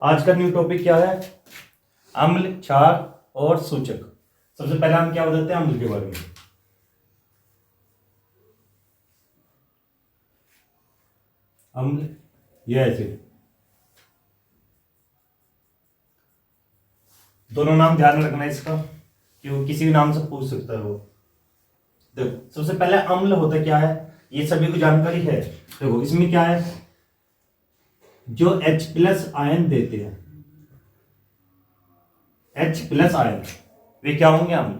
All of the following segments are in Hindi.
आज का न्यू टॉपिक क्या है? अम्ल, क्षार और सूचक। सबसे पहले हम क्या बताते हैं अम्ल के बारे में। अम्ल या एसिड, दोनों नाम ध्यान में रखना है इसका, क्योंकि किसी भी नाम से पूछ सकता है वो। देखो सबसे पहले अम्ल होता क्या है, ये सभी को जानकारी है। देखो इसमें क्या है, जो H+ आयन देते हैं, H+ आयन वे क्या होंगे अम्ल।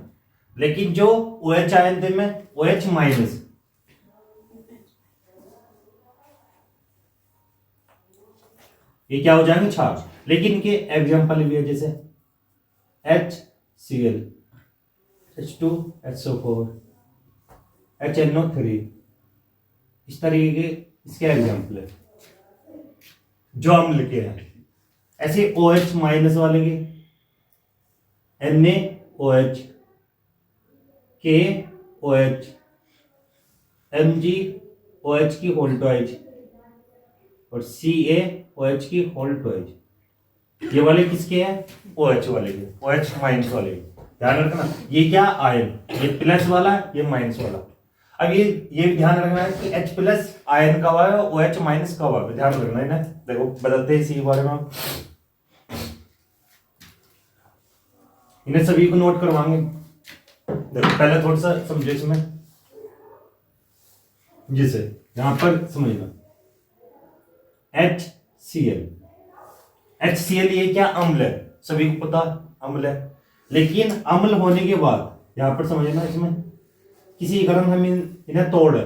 लेकिन जो OH आयन दे में OH-, ये क्या हो जाएंगे क्षार। लेकिन इनके एग्जाम्पल भी है, जैसे HCl, H2SO4, HNO3, इस तरीके के इसके एग्जाम्पल है जो अम्ल के हैं। ऐसे OH- वाले के NaOH, KOH, MgOH की होल ट्वाइज और CaOH की होल ट्वाइज। ये वाले किसके हैं? OH वाले के, OH- वाले के। ध्यान रखना, ये क्या आयन, ये प्लस वाला, ये माइनस वाला। अब ये भी ध्यान रखना है कि H+ आयन कब आए और OH- कब आए, ध्यान रखना है ना। देखो बदलते हैं इसी बारे में, इन्हें सभी को नोट करवाएंगे। देखो पहले थोड़ा सा समझो इसमें, जिसे यहां पर समझना HCl, HCl ये क्या अम्ल है, सभी को पता अम्ल है। लेकिन अम्ल होने के बाद यहां पर समझना, इसमें किसी कारण हम इन्हें तोड़,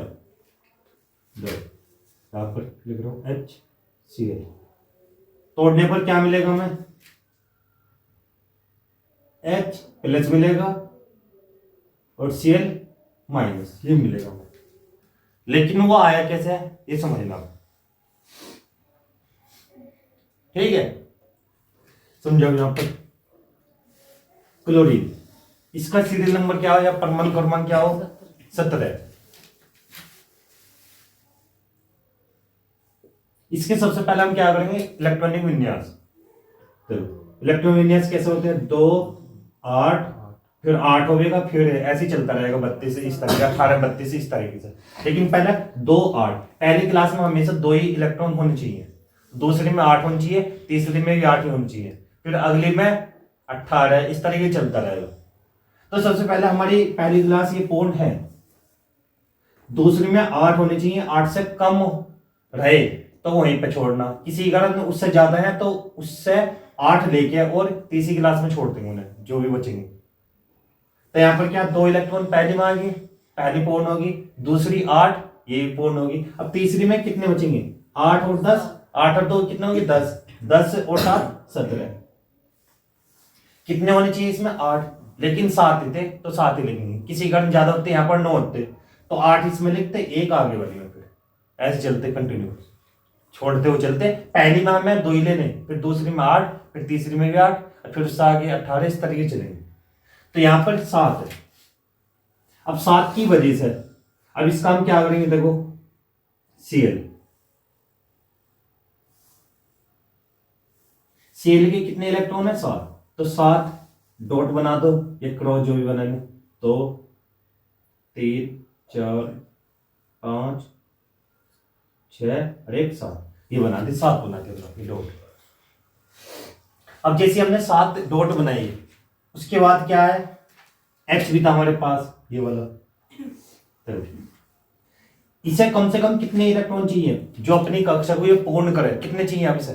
यहां पर लिख रहा हूं HCl, तोड़ने पर क्या मिलेगा हमें? H+ मिलेगा और Cl- ये मिलेगा। लेकिन वो आया कैसे है ये समझना, ठीक है। समझो यहां पर क्लोरीन, इसका सीरियल नंबर क्या हो या परमाणु क्रमांक क्या हो? 17। इसके सबसे पहले हम क्या करेंगे, इलेक्ट्रॉनिक विन्यास। तो इलेक्ट्रॉनिक विन्यास कैसे होते हैं? 2 8, फिर 8 होगा, फिर ऐसे ही चलता रहेगा 32 इस तरीके, 18 32 इस तरीके से। लेकिन पहले 2 8, पहली क्लास में हमेशा 2 ही इलेक्ट्रॉन होने चाहिए, दूसरी में 8 होनी चाहिए, तीसरी में भी 8 ही होनी चाहिए, फिर अगली में 18, इस तरीके चलता रहेगा। तो सबसे पहले हमारी पहली क्लास ये पूर्ण है, दूसरी में 8 होनी चाहिए, 8 से कम रहे तो वहीं पे छोड़ना, किसी कारण उससे ज्यादा है तो उससे 8 लेके और तीसरी क्लास में छोड़ देंगे उन्हें, जो भी बचेंगे। तो यहाँ पर क्या 2 इलेक्ट्रॉन पहली में आ गए, पहली पूर्ण होगी, दूसरी 8, ये भी पूर्ण होगी। अब तीसरी में कितने बचेंगे? 8 और 10, 8 और 2 कितने होंगे? 10, 10 और 7 17। कितने होने चाहिए इसमें? 8, लेकिन 7 ही थे तो 7 ही लिखेंगे, किसी कारण ज्यादा होते यहाँ पर 9 होते तो 8 इसमें लिखते, एक आगे वाली में, फिर ऐसे चलते कंटिन्यू, छोड़ते हुए चलते। पहली में हमें 2 ही लेने, फिर दूसरी में 8, फिर तीसरी में भी 8, फिर उससे आगे 18, इस तरीके चलेंगे। तो यहां पर 7 है। अब 7 की वजह से अब इसका हम क्या करेंगे, देखो Cl, Cl के कितने इलेक्ट्रॉन है? 7, तो 7 डॉट बना दो, ये क्रॉस जो भी बनाएंगे, 2 3 4 5 6 और 1 7, ये बना दे, 7 बना के डॉट। अब जैसे हमने 7 डॉट बनाई, उसके बाद क्या है, H भी था हमारे पास, ये वाला। तो इसे कम से कम कितने इलेक्ट्रॉन चाहिए जो अपनी कक्षा को ये पूर्ण करे? कितने चाहिए? अब इसे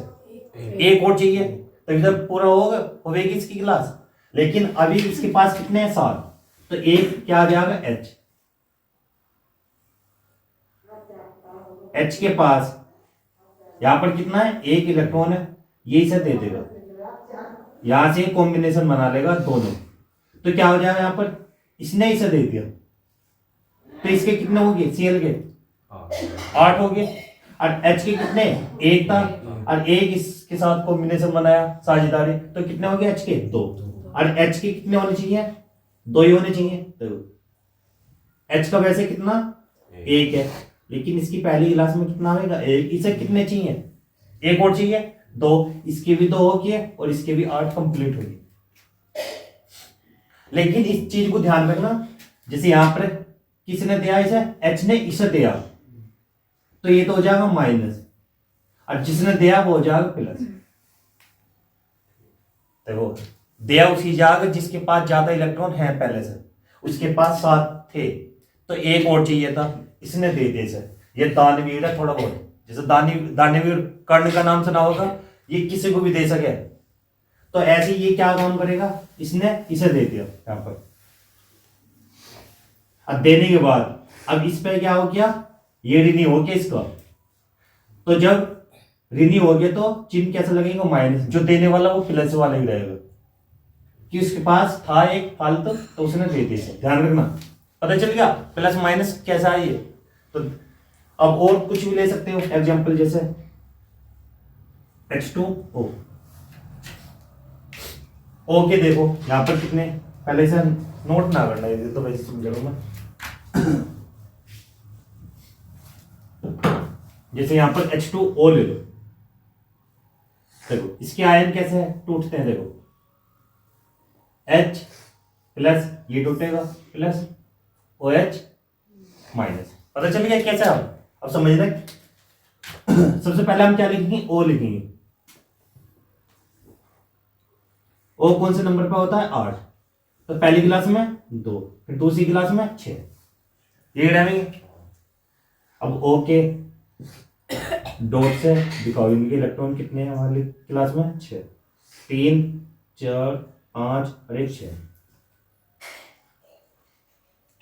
एक और चाहिए, तो इधर पूरा होगी इसकी क्लास। लेकिन अभी इसके पास कितने हैं? 7, तो एक क्या आ जाएगा? H के पास यहां पर कितना है? 1 इलेक्ट्रॉन है, ये इसे दे देगा, यहां से कॉम्बिनेशन बना लेगा दोनों। तो क्या हो जाएगा, यहां पर इसने इसे दे दिया, तो इसके कितने हो गए? Cl के 8 हो गए, और H के कितने? 1 था, और 1 इसके साथ कॉम्बिनेशन बनाया साझेदारी, तो कितने हो गए H के? 2, और H के कितने होने चाहिए? 2 ही होने चाहिए। तो H का वैसे कितना? 1 है, लेकिन इसकी पहली क्लास में कितना आएगा? 1, इसे कितने चाहिए? 1 और चाहिए, 2, इसके भी 2 हो गए और इसके भी 8 कंप्लीट हो गए। लेकिन इस चीज को ध्यान रखना, जैसे यहां पर किसने दिया इसे, एच ने इसे दिया, तो ये तो हो जाएगा माइनस, और जिसने दिया वो हो जाएगा प्लस। देखो दिया उसी जाएगा जिसके पास ज्यादा इलेक्ट्रॉन है पहले से, उसके पास 7 थे तो एक और चाहिए था, इसने दे दिए इसे। ये दानवीर है थोड़ा बहुत, जैसे दानवीर कर्ण का नाम सुना होगा, ये किसी को भी दे सके, तो ऐसे ये क्या काम करेगा, इसने इसे दे दिया यहां पर। अब देने के बाद अब इस पे क्या हो गया, ये ऋणी हो गया इसका, तो जब ऋणी हो गया तो चिन्ह कैसे लगेगा, माइनस, जो देने वाला वो प्लस वाला ही रहेगा, कि उसके पास था एक फालतू तो उसने दे दिया। ध्यान रखना, पता चल गया प्लस माइनस कैसा है ये। तो अब और कुछ भी ले सकते हो एग्जांपल, जैसे H2O, O के देखो यहां पर कितने, पहले से नोट ना करना, ये तो वैसे समझ लो मैं। जैसे यहां पर H2O ले लो, देखो इसके आयन कैसे है, टूटते हैं, देखो H प्लस ये टूटेगा प्लस OH माइनस। पता चल गया कैसे, अब समझ रहे। सबसे पहले हम क्या लिखेंगे, O लिखेंगे। O कौन से नंबर पे होता है, 8, तो पहली क्लास में 2, फिर दूसरी क्लास में 6, ये रहेंगे। अब O के डॉट से दिखाओ इनके इलेक्ट्रॉन कितने हैं हमारी क्लास में, 6, 3 4 5 और 1 6,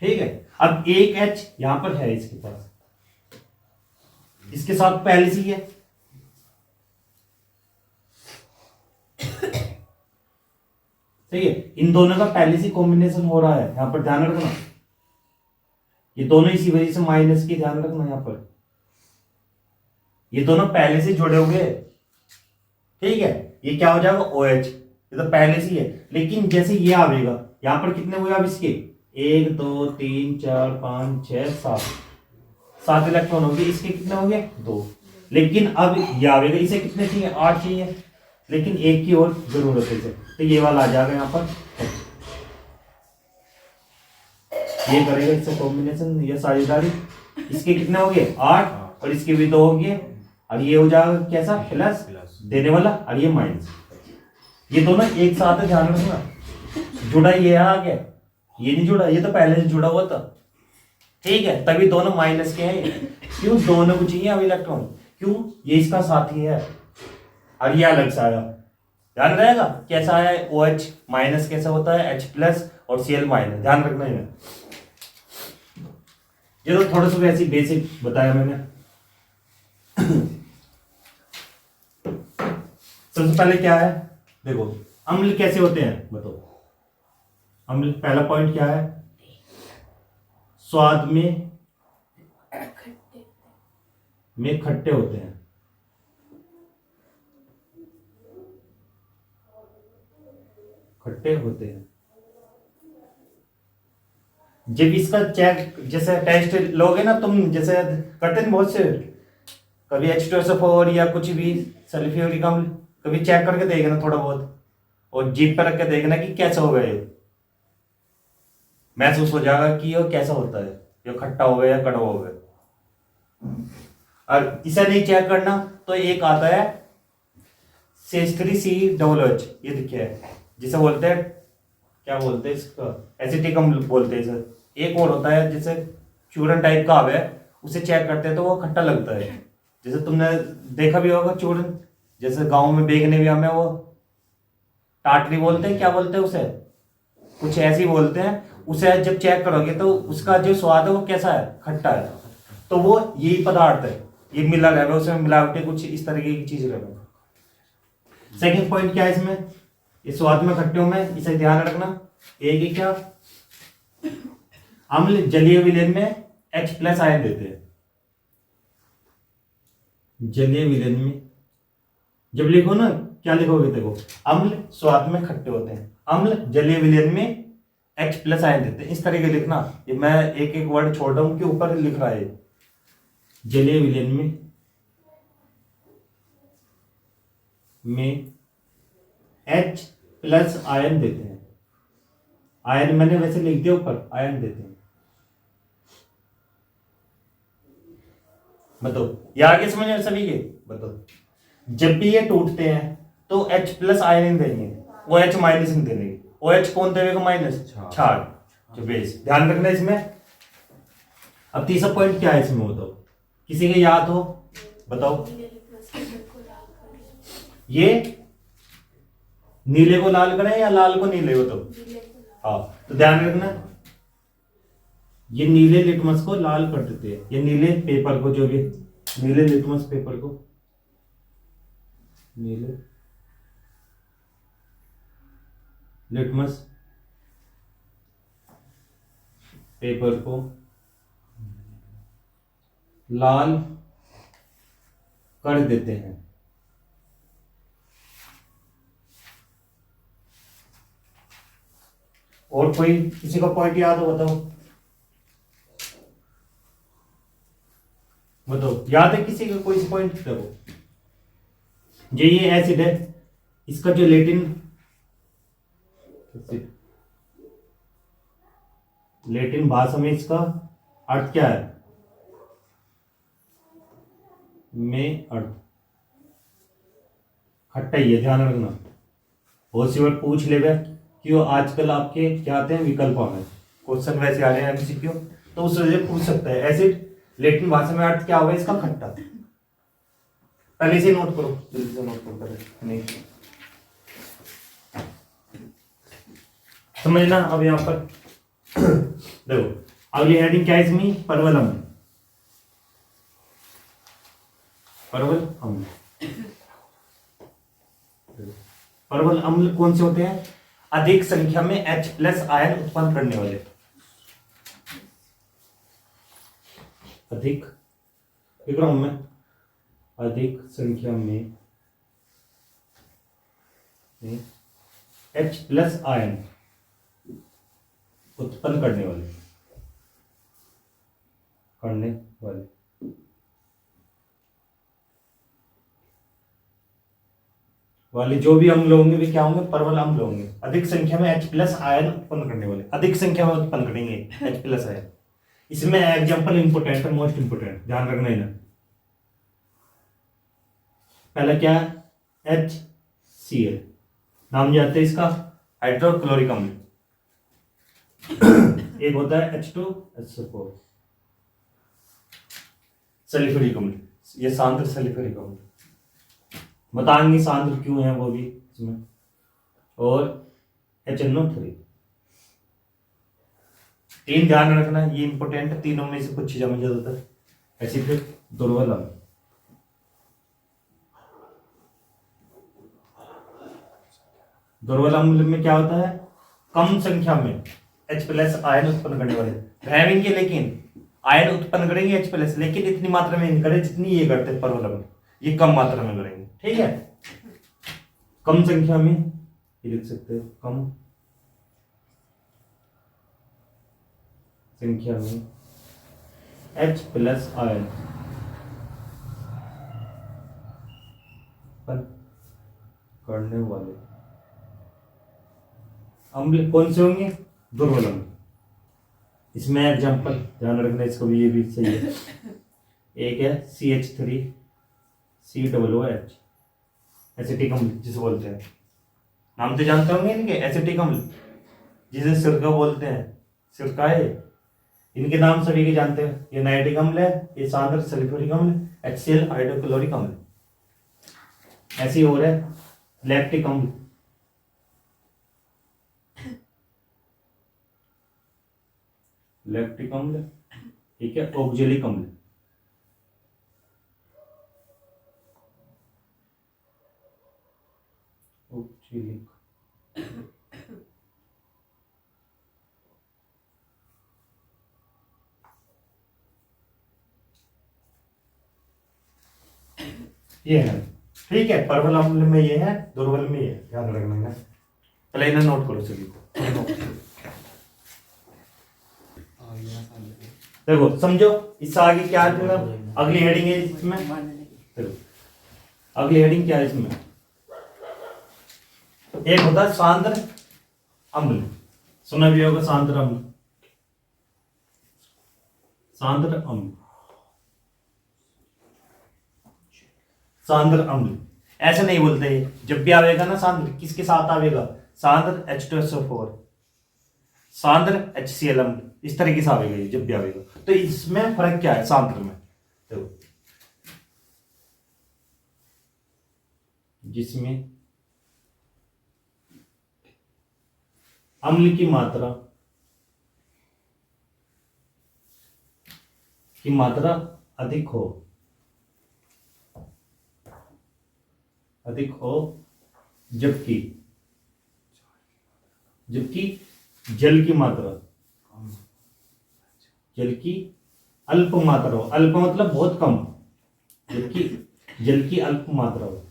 ठीक है। अब एक H यहां पर है इसके पास, इसके साथ पहले से ही है, सही है। इन दोनों का पहले से कॉम्बिनेशन हो रहा है, यहां पर ध्यान रखना, ये दोनों इसी वजह से माइनस की, ध्यान रखना यहां पर, ये दोनों पहले से जुड़े हुए, ठीक है। ये क्या हो जाएगा, OH, ये तो पहले से ही है, लेकिन जैसे ये आवेगा, यहां पर कितने हुए अब इसके, 1 2 3 4 5 6 7 इलेक्ट्रॉन हो गए, इसके कितने हो गए, 2। लेकिन अब ये आवेगा, इसे कितने चाहिए, 8 चाहिए, लेकिन एक की और जरूरत है इसे, तो ये वाला आ जाएगा यहाँ पर, ये करेगा इससे कॉम्बिनेशन, ये साझेदारी, इसके कितने हो गए, 8 और इसके भी 2 हो गए, और ये हो जाएगा कैसा, प्लस देने वाला, और ये माइनस, ये दोनों एक साथ है, ध्यान रखना। जुड़ा ये आ गया, ये नहीं जुड़ा, ये तो पहले से जुड़ा हुआ था, ठीक है, तभी दोनों माइनस के हैं। क्यों, दोनों को चाहिए अब इलेक्ट्रॉन, क्यों, ये इसका साथी है, और ये अलग सा आया, ध्यान रहेगा कैसा है, OH माइनस कैसा होता है, H प्लस और Cl माइनस, ध्यान रखना है। ये तो थोड़ा सा वैसे बेसिक बताया मैंने। सबसे पहले क्या है, देखो अम्ल कैसे होते हैं बताओ। अम्ल पहला पॉइंट क्या है, स्वाद में खट्टे होते हैं, खट्टे होते हैं। जब इसका चेक, जैसे टेस्ट लोगे ना तुम, जैसे करते हैं बहुत से, कभी H2SO4 या कुछ भी सल्फ्यूरिक अम्ल, कभी चेक करके देखना थोड़ा बहुत, और जीभ पर रख के देखना कि कैसा होगा, ये महसूस हो जाएगा कि ये कैसा होता है, ये खट्टा हो गया या कड़वा हो गया। और इसे नहीं चेक करना तो एक आता है CH3COOH, ये देखिए, जिसे बोलते हैं, क्या बोलते हैं इसका, एसिटिक अम्ल बोलते हैं इसे। एक और होता है जैसे चूरन टाइप का आवे, उसे चेक करते हैं तो वो खट्टा लगता है, जैसे तुमने देखा भी होगा चूरन, जैसे गांव में बेचने भी हमें वो टाटरी बोलते हैं, क्या बोलते हैं उसे, कुछ ऐसे ही बोलते हैं। उसे जब चेक करोगे तो उसका जो स्वाद है वो कैसा है, खट्टा है, तो वो यही पदार्थ है, ये मिला रहे, उसमें मिलावटें कुछ इस तरीके की चीज रहे। सेकंड पॉइंट क्या है इसमें, इस स्वाद में खट्टे में, इसे ध्यान रखना। एक ही क्या, अम्ल जलीय विलयन में H प्लस आयन देते हैं, जलीय विलयन में जब लिखो ना, क्या लिखोगे, देखो अम्ल स्वाद में खट्टे होते हैं, अम्ल जलीय विलयन में H प्लस आयन देते हैं, इस तरीके लिखना। ये मैं एक एक वर्ड छोड़ रहा हूं, के ऊपर लिख रहा है, जलीय विलयन में में H प्लस आयन देते हैं। आयन मैंने वैसे लिख दिया ऊपर, आयन देते हैं। बताओ, ये आगे समझ में सभी के? बताओ, जब भी ये टूटते हैं तो H प्लस आयन देंगे, वो H माइनस नहीं देंगे। ओ H कौन देगा? माइनस, क्षार जो बेस। ध्यान रखना इसमें। अब तीसरा पॉइंट क्या है इसमें बताओ, किसी के याद हो बताओ। ये नीले को लाल करें या लाल को नीले हो? तो हाँ, तो ध्यान रखना, ये नीले लिटमस को लाल कर देते हैं। ये नीले पेपर को, जो भी नीले लिटमस पेपर को, नीले लिटमस पेपर को लाल कर देते हैं। और कोई किसी का पॉइंट याद हो बताओ? बताओ, याद है किसी का कोई पॉइंट? देखो, ये एसिड है, इसका जो लेटिन भाषा में इसका अर्थ क्या है? में अर्थ खट्टा ही है। ध्यान रखना, बहुत सी बार पूछ लेगा क्यों आजकल आपके क्या आते हैं विकल्प में क्वेश्चन वैसे आ रहे हैं एमसीक्यू, तो उस वजह से पूछ सकता है। एसिड लेटिन भाषा में अर्थ क्या होगा इसका? खट्टा। पहले से नोट करो, जल्दी से नोट करो पहले। नहीं समझना। अब यहां पर देखो, अगली हेडिंग क्या है इसमें? परवल अम्ल। परवल अम्ल, परवल अम्ल कौन से होते हैं? अधिक संख्या में H प्लस आयन उत्पन्न करने वाले। अधिक, लिख रहा हूं मैं, अधिक संख्या में H प्लस आयन उत्पन्न करने वाले जो भी अम्ल होंगे वे क्या होंगे? परवल अम्ल होंगे। अधिक संख्या में H प्लस आयन उत्पन्न करने वाले, अधिक संख्या में उत्पन्न करेंगे H प्लस आयन। इसमें एग्जांपल इंपोर्टेंट है, मोस्ट इंपोर्टेंट, ध्यान रखना है। पहला क्या है? HCl, नाम जानते हैं इसका, हाइड्रोक्लोरिक अम्ल। एक होता है H2SO4, सल्फ्यूरिक अम्ल, ये सांद्र सल्फ्यूरिक अम्ल, बताएंगे सांद्र क्यों है वो भी इसमें। और HNO3। तीन ध्यान रखना, ये इंपोर्टेंट है, तीनों में से कुछ चीज हमें ज्यादातर। ऐसी फिर दुर्बल अम्ल, दुर्बल अम्ल में क्या होता है? कम संख्या में H प्लस आयन उत्पन्न करने वाले रहेंगे, लेकिन आयन उत्पन्न करेंगे H प्लस, लेकिन इतनी मात्रा में नहीं करें जितनी ये करते हैं परवल अम्ल, ये कम मात्रा में करेंगे। ठीक है, कम संख्या में, ये लिख सकते हैं, कम संख्या में H प्लस आयन करने वाले अम्ल कौन से होंगे? दुर्बल अम्ल। इसमें एग्जांपल ध्यान रखना, इसको भी, ये भी सही है। एक है CH3COOH, एसिटिक अम्ल जिसे बोलते हैं, नाम तो जानते होंगे इनके, एसिटिक अम्ल, जिसे सिरका बोलते हैं, सिरका है, इनके नाम सभी के जानते हैं। ये नाइट्रिक अम्ल है, ये सांद्र सल्फ्यूरिक अम्ल, HCl हाइड्रोक्लोरिक अम्ल। ऐसी और है लैक्टिक अम्ल, लैक्टिक अम्ल, ठीक है, ऑक्जेलिक अम्ल, ऑक्जेलिक, ये है। ठीक है, परवल अम्ल में ये है, दुर्बल में ये है, ध्यान रखना है। पहले इन्हें नोट करो सभी को। देखो समझो, इससे आगे क्या है? अगली हेडिंग है इसमें, देखो अगली हेडिंग क्या है इसमें? एक होता है सांद्र अम्ल, सुना भी होगा सांद्र अम्ल, सांद्र अम्ल, सांद्र अम्ल ऐसे नहीं बोलते। जब भी आवेगा ना सांद्र, किसके साथ आवेगा, सांद्र H2SO4, सांद्र HCl अम्ल, इस तरीके से आवेगा ये जब भी आवेगा। तो इसमें फर्क क्या है सांद्र में, देखो जिसमें अम्ल की मात्रा अधिक हो, जबकि जल की अल्प मात्रा हो, अल्प मतलब बहुत कम, जबकि जल की अल्प मात्रा हो,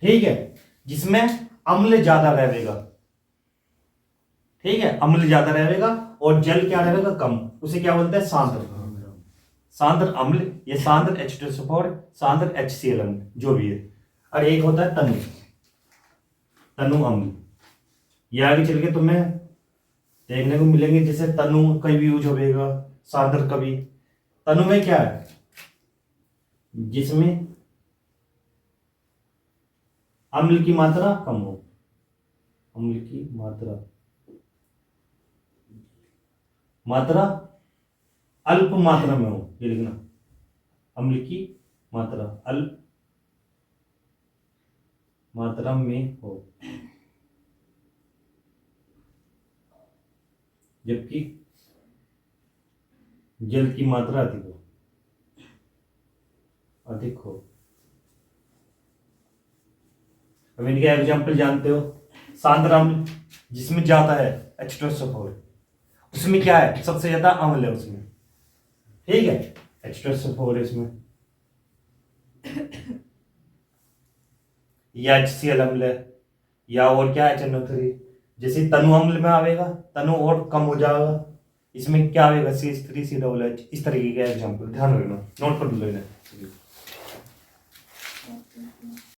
ठीक है। जिसमें अम्ल ज्यादा रहेगा, ठीक है, अम्ल ज्यादा रहेगा और जल क्या रहेगा कम, उसे क्या बोलते हैं सांद्र अम्ल, ये सांद्र H2SO4, सांद्र HCl अम्ल जो भी है। और एक होता है तनु अम्ल, ये आगे चल के तुम्हें देखने को मिलेंगे, जैसे तनु कभी यूज होगा, सांद्र कभी। तनु में क्या है, जिसमें अम्ल की मात्रा कम हो, अम्ल की मात्रा अल्प मात्रा में हो, ये लिखना, अम्ल की मात्रा अल्प मात्रा में हो, जबकि जल की मात्रा अधिक हो। अब इनके एग्जाम्पल जानते हो, सांद्र अम्ल जिसमें ज्यादा है H2SO4, उसमें क्या है, सबसे ज्यादा अम्ल है उसमें, ठीक है, H2SO4 है इसमें, या HCl अम्ल है, या और क्या है HNO3। जैसे तनु अम्ल में आवेगा, तनु और कम हो जाएगा, इसमें क्या आवेगा CH3COOH, इस तरीके का एग्जाम्पल ध्यान रखना, नोट कर लो इन्हें।